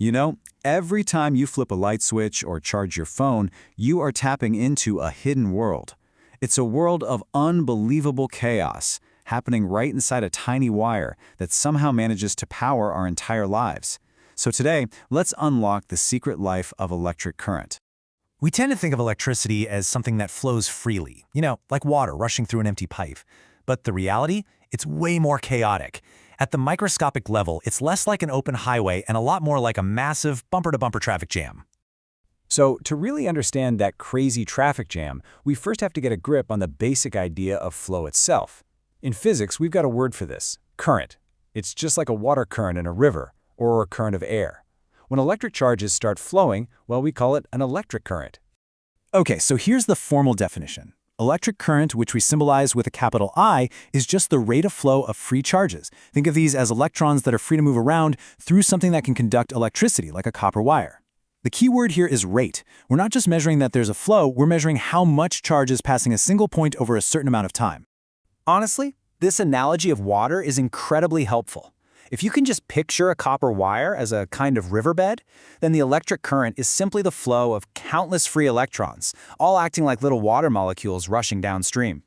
You know, every time you flip a light switch or charge your phone, you are tapping into a hidden world. It's a world of unbelievable chaos, happening right inside a tiny wire that somehow manages to power our entire lives. So today, let's unlock the secret life of electric current. We tend to think of electricity as something that flows freely, like water rushing through an empty pipe. But the reality? It's way more chaotic. At the microscopic level, it's less like an open highway and a lot more like a massive bumper-to-bumper traffic jam. So to really understand that crazy traffic jam, we first have to get a grip on the basic idea of flow itself. In physics, we've got a word for this: current. It's just like a water current in a river, or a current of air. When electric charges start flowing, well, we call it an electric current. Okay, so here's the formal definition. Electric current, which we symbolize with a capital I, is just the rate of flow of free charges. Think of these as electrons that are free to move around through something that can conduct electricity, like a copper wire. The key word here is rate. We're not just measuring that there's a flow, we're measuring how much charge is passing a single point over a certain amount of time. Honestly, this analogy of water is incredibly helpful. If you can just picture a copper wire as a kind of riverbed, then the electric current is simply the flow of countless free electrons, all acting like little water molecules rushing downstream.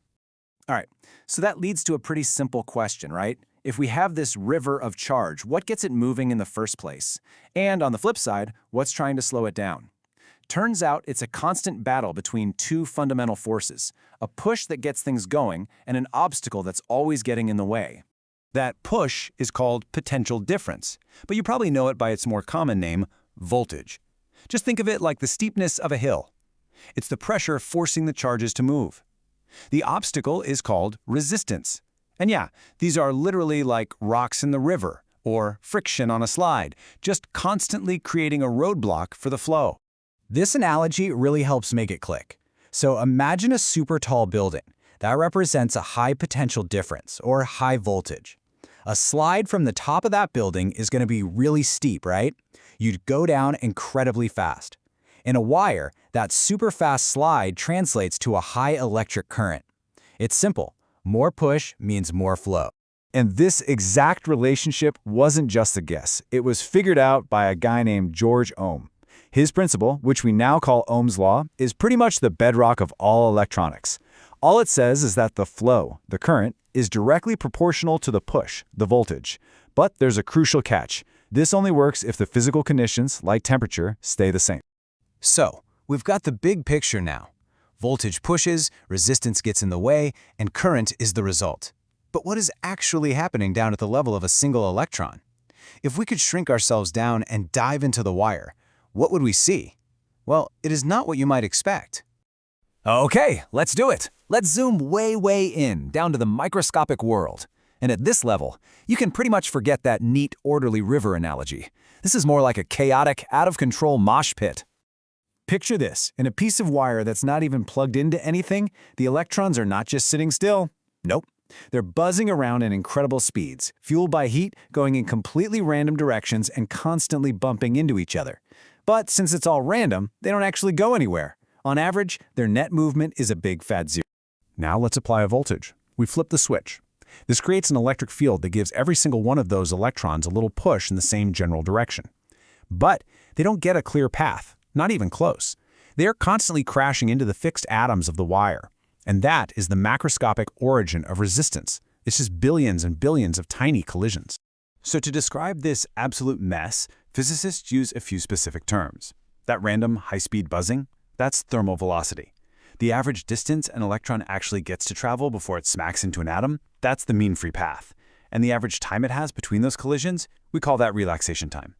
All right, so that leads to a pretty simple question, right? If we have this river of charge, what gets it moving in the first place? And on the flip side, what's trying to slow it down? Turns out it's a constant battle between two fundamental forces, a push that gets things going and an obstacle that's always getting in the way. That push is called potential difference, but you probably know it by its more common name, voltage. Just think of it like the steepness of a hill. It's the pressure forcing the charges to move. The obstacle is called resistance. And yeah, these are literally like rocks in the river or friction on a slide, just constantly creating a roadblock for the flow. This analogy really helps make it click. So imagine a super tall building. That represents a high potential difference, or high voltage. A slide from the top of that building is going to be really steep, right? You'd go down incredibly fast. In a wire, that super fast slide translates to a high electric current. It's simple. More push means more flow. And this exact relationship wasn't just a guess. It was figured out by a guy named George Ohm. His principle, which we now call Ohm's law, is pretty much the bedrock of all electronics. All it says is that the flow, the current, is directly proportional to the push, the voltage. But there's a crucial catch. This only works if the physical conditions, like temperature, stay the same. So, we've got the big picture now. Voltage pushes, resistance gets in the way, and current is the result. But what is actually happening down at the level of a single electron? If we could shrink ourselves down and dive into the wire, what would we see? Well, it is not what you might expect. Okay, let's do it. Let's zoom way in, down to the microscopic world. And at this level, you can pretty much forget that neat, orderly river analogy. This is more like a chaotic, out-of-control mosh pit. Picture this. In a piece of wire that's not even plugged into anything, the electrons are not just sitting still. Nope. They're buzzing around at incredible speeds, fueled by heat, going in completely random directions and constantly bumping into each other. But since it's all random, they don't actually go anywhere. On average, their net movement is a big fat zero. Now let's apply a voltage. We flip the switch. This creates an electric field that gives every single one of those electrons a little push in the same general direction. But they don't get a clear path, not even close. They are constantly crashing into the fixed atoms of the wire. And that is the macroscopic origin of resistance. It's just billions and billions of tiny collisions. So to describe this absolute mess, physicists use a few specific terms. That random high-speed buzzing, that's thermal velocity. The average distance an electron actually gets to travel before it smacks into an atom, that's the mean free path. And the average time it has between those collisions, we call that relaxation time.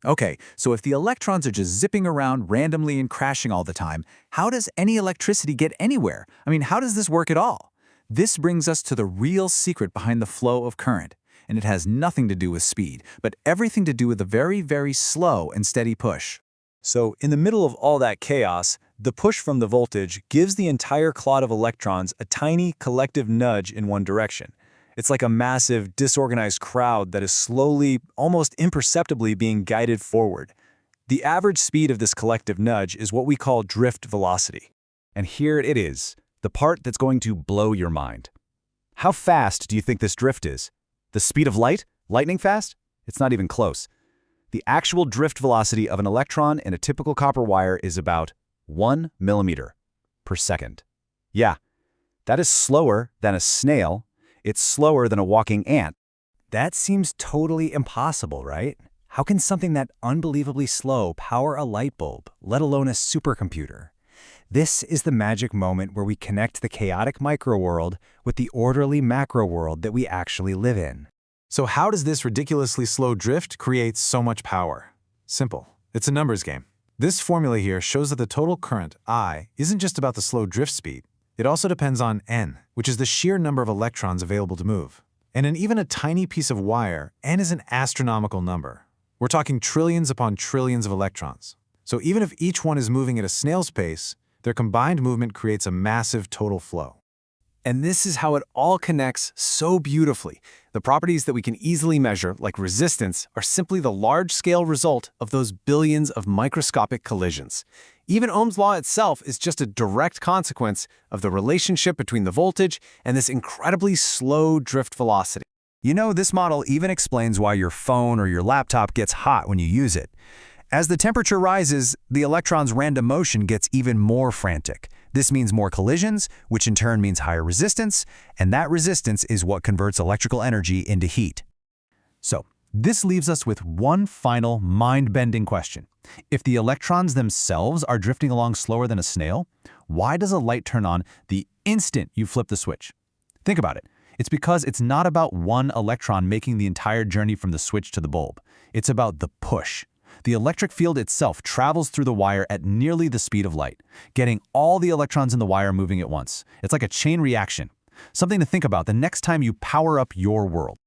Okay, so if the electrons are just zipping around randomly and crashing all the time, how does any electricity get anywhere? I mean, how does this work at all? This brings us to the real secret behind the flow of current. And it has nothing to do with speed, but everything to do with a very slow and steady push. So in the middle of all that chaos, the push from the voltage gives the entire clot of electrons a tiny collective nudge in one direction. It's like a massive, disorganized crowd that is slowly, almost imperceptibly being guided forward. The average speed of this collective nudge is what we call drift velocity. And here it is, the part that's going to blow your mind. How fast do you think this drift is? The speed of light? Lightning fast? It's not even close. The actual drift velocity of an electron in a typical copper wire is about 1 millimeter per second. Yeah, that is slower than a snail. It's slower than a walking ant. That seems totally impossible, right? How can something that unbelievably slow power a light bulb, let alone a supercomputer? This is the magic moment where we connect the chaotic microworld with the orderly macro world that we actually live in. So how does this ridiculously slow drift create so much power? Simple. It's a numbers game. This formula here shows that the total current, I, isn't just about the slow drift speed. It also depends on n, which is the sheer number of electrons available to move. And in even a tiny piece of wire, n is an astronomical number. We're talking trillions upon trillions of electrons. So even if each one is moving at a snail's pace, their combined movement creates a massive total flow. And this is how it all connects so beautifully. The properties that we can easily measure, like resistance, are simply the large-scale result of those billions of microscopic collisions. Even Ohm's law itself is just a direct consequence of the relationship between the voltage and this incredibly slow drift velocity. You know, this model even explains why your phone or your laptop gets hot when you use it. As the temperature rises, the electron's random motion gets even more frantic. This means more collisions, which in turn means higher resistance, and that resistance is what converts electrical energy into heat. So, this leaves us with one final mind-bending question. If the electrons themselves are drifting along slower than a snail, why does a light turn on the instant you flip the switch? Think about it. It's because it's not about one electron making the entire journey from the switch to the bulb. It's about the push. The electric field itself travels through the wire at nearly the speed of light, getting all the electrons in the wire moving at once. It's like a chain reaction. Something to think about the next time you power up your world.